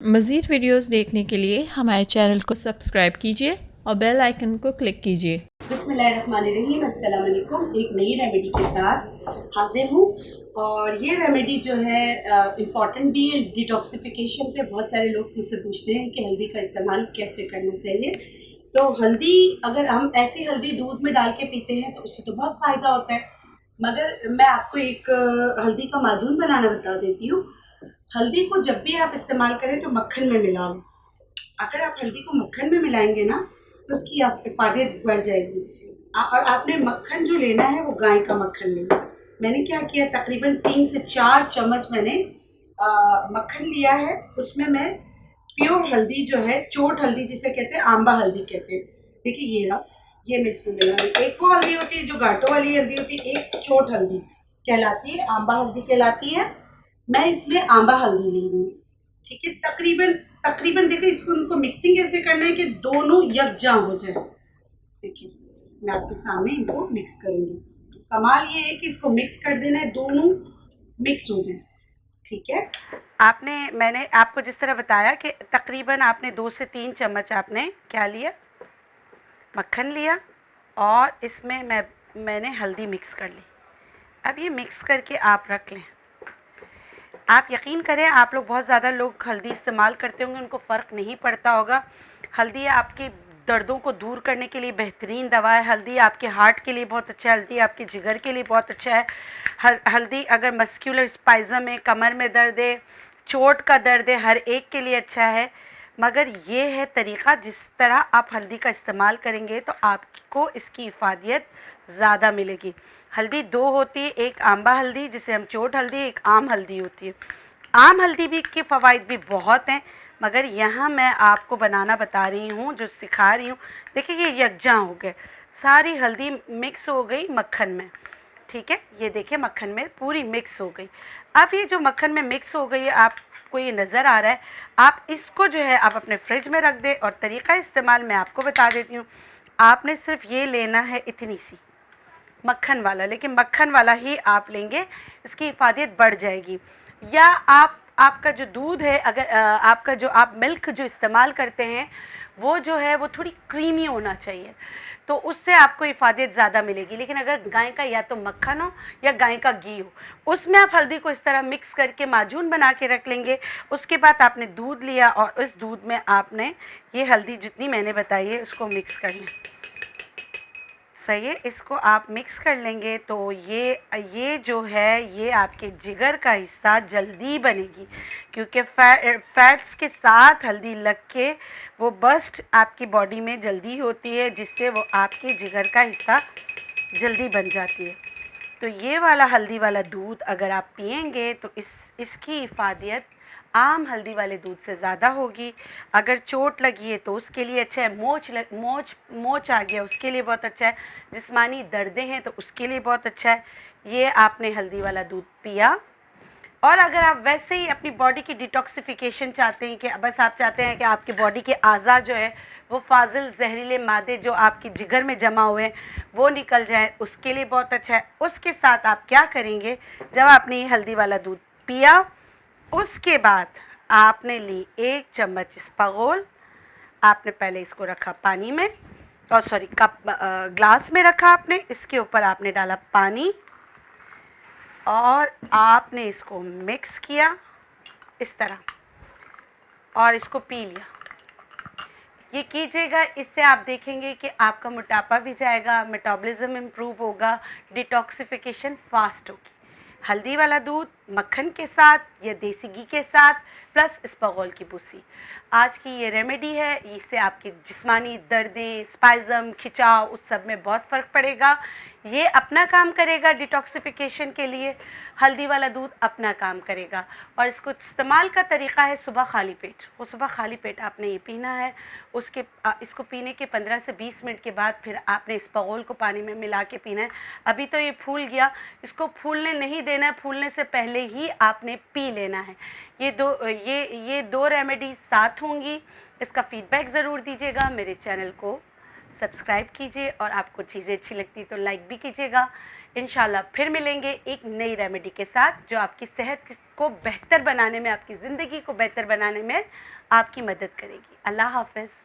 मज़ीद वीडियोस देखने के लिए हमारे चैनल को सब्सक्राइब कीजिए और बेल आइकन को क्लिक कीजिए। बिस्मिल्लाहिर्रहमानिर्रहीम, अस्सलाम वालेकुम। एक नई रेमेडी के साथ हाजिर हूँ और ये रेमेडी जो है इम्पॉर्टेंट भी है डिटॉक्सिफिकेशन पे। बहुत सारे लोग मुझसे पूछते हैं कि हल्दी का इस्तेमाल कैसे करना चाहिए। तो हल्दी, अगर हम ऐसी हल्दी दूध में डाल के पीते हैं तो उससे तो बहुत फ़ायदा होता है, मगर मैं आपको एक हल्दी का माजून बनाना बता देती हूँ। हल्दी को जब भी आप इस्तेमाल करें तो मक्खन में मिला लें। अगर आप हल्दी को मक्खन में मिलाएंगे ना तो उसकी इफादियत बढ़ जाएगी। और आपने मक्खन जो लेना है वो गाय का मक्खन लेना। मैंने क्या किया, तकरीबन 3 से 4 चम्मच मैंने मक्खन लिया है। उसमें मैं प्योर हल्दी जो है, चोट हल्दी जिसे कहते हैं, आंबा हल्दी कहते हैं, देखिए ये रहा, ये मैं इसमें मिला रही हूँ। एक वो हल्दी होती है जो गांठों वाली हल्दी होती है, एक चोट हल्दी कहलाती है, आंबा हल्दी कहलाती है। मैं इसमें आंबा हल्दी ले रही हूँ, ठीक है। तकरीबन तकरीबन देखिए, इसको उनको मिक्सिंग कैसे करना है कि दोनों यकजा हो जाए। देखिए मैं आपके सामने इनको मिक्स करूंगी। कमाल ये है कि इसको मिक्स कर देना है, दोनों मिक्स हो जाए, ठीक है। मैंने आपको जिस तरह बताया कि तकरीबन आपने 2 से 3 चम्मच आपने क्या लिया, मक्खन लिया, और इसमें मैंने हल्दी मिक्स कर ली। अब ये मिक्स करके आप रख लें। आप यकीन करें, आप लोग बहुत ज़्यादा लोग हल्दी इस्तेमाल करते होंगे, उनको फ़र्क नहीं पड़ता होगा। हल्दी आपके दर्दों को दूर करने के लिए बेहतरीन दवा है। हल्दी आपके हार्ट के लिए बहुत अच्छा है, हल्दी आपके जिगर के लिए बहुत अच्छा है। हल्दी अगर मस्कुलर स्पाइज़म है, कमर में दर्द है, चोट का दर्द है, हर एक के लिए अच्छा है। मगर ये है तरीक़ा, जिस तरह आप हल्दी का इस्तेमाल करेंगे तो आपको इसकी इफ़ादियत ज़्यादा मिलेगी। हल्दी 2 होती है, एक आंबा हल्दी जिसे हम चोट हल्दी, एक आम हल्दी होती है। आम हल्दी भी के फ़वाइद भी बहुत हैं, मगर यहाँ मैं आपको बनाना बता रही हूँ, जो सिखा रही हूँ। देखिए ये यकजा हो गए, सारी हल्दी मिक्स हो गई मक्खन में, ठीक है। ये देखिए मक्खन में पूरी मिक्स हो गई। अब ये जो मक्खन में मिक्स हो गई है, आपको ये नज़र आ रहा है। आप इसको जो है आप अपने फ्रिज में रख दें। और तरीक़ा इस्तेमाल मैं आपको बता देती हूँ। आपने सिर्फ ये लेना है, इतनी सी मक्खन वाला, लेकिन मक्खन वाला ही आप लेंगे, इसकी इफ़ादियत बढ़ जाएगी। या आपका जो दूध है, अगर आपका जो आप मिल्क जो इस्तेमाल करते हैं वो जो है वो थोड़ी क्रीमी होना चाहिए, तो उससे आपको इफ़ादियत ज़्यादा मिलेगी। लेकिन अगर गाय का या तो मक्खन हो या गाय का घी हो, उसमें आप हल्दी को इस तरह मिक्स करके माजून बना के रख लेंगे। उसके बाद आपने दूध लिया और उस दूध में आपने ये हल्दी जितनी मैंने बताई है उसको मिक्स कर लें। सही है, इसको आप मिक्स कर लेंगे तो ये जो है ये आपके जिगर का हिस्सा जल्दी बनेगी, क्योंकि फैट्स के साथ हल्दी लग के वो बस्ट आपकी बॉडी में जल्दी होती है, जिससे वो आपके जिगर का हिस्सा जल्दी बन जाती है। तो ये वाला हल्दी वाला दूध अगर आप पिएंगे तो इसकी इफ़ादियत आम हल्दी वाले दूध से ज़्यादा होगी। अगर चोट लगी है तो उसके लिए अच्छा है, मोच आ गया उसके लिए बहुत अच्छा है, जिस्मानी दर्दें हैं तो उसके लिए बहुत अच्छा है। ये आपने हल्दी वाला दूध पिया। और अगर आप वैसे ही अपनी बॉडी की डिटॉक्सिफिकेशन चाहते हैं, कि बस आप चाहते हैं कि आपकी बॉडी के अज़ा जो है वो फाजिल जहरीले मादे जो आपके जिगर में जमा हुए हैं वो निकल जाए, उसके लिए बहुत अच्छा है। उसके साथ आप क्या करेंगे, जब आपने ये हल्दी वाला दूध पिया, उसके बाद आपने ली 1 चम्मच इस्पागोल। आपने पहले इसको रखा पानी में, और सॉरी ग्लास में रखा आपने, इसके ऊपर आपने डाला पानी और आपने इसको मिक्स किया इस तरह और इसको पी लिया। ये कीजिएगा, इससे आप देखेंगे कि आपका मोटापा भी जाएगा, मेटाबॉलिज्म इम्प्रूव होगा, डिटॉक्सिफिकेशन फास्ट होगी। हल्दी वाला दूध मक्खन के साथ या देसी घी के साथ प्लस इस्पागोल की भूसी, आज की ये रेमेडी है। इससे आपकी जिस्मानी दर्दें, स्पाइज़म, खिंचाव, उस सब में बहुत फ़र्क पड़ेगा। ये अपना काम करेगा डिटॉक्सिफिकेशन के लिए, हल्दी वाला दूध अपना काम करेगा। और इसको इस्तेमाल का तरीक़ा है सुबह खाली पेट, वो सुबह खाली पेट आपने ये पीना है। इसको पीने के 15 से 20 मिनट के बाद फिर आपने इस्पागोल को पानी में मिला के पीना है। अभी तो ये फूल गया, इसको फूलने नहीं देना है, फूलने से पहले ही आपने पी लेना है। ये दो रेमेडी साथ होंगी। इसका फ़ीडबैक ज़रूर दीजिएगा। मेरे चैनल को सब्सक्राइब कीजिए और आपको चीज़ें अच्छी लगती तो लाइक भी कीजिएगा। इंशाल्लाह फिर मिलेंगे एक नई रेमेडी के साथ जो आपकी सेहत को बेहतर बनाने में, आपकी ज़िंदगी को बेहतर बनाने में आपकी मदद करेगी। अल्लाह हाफ़िज़।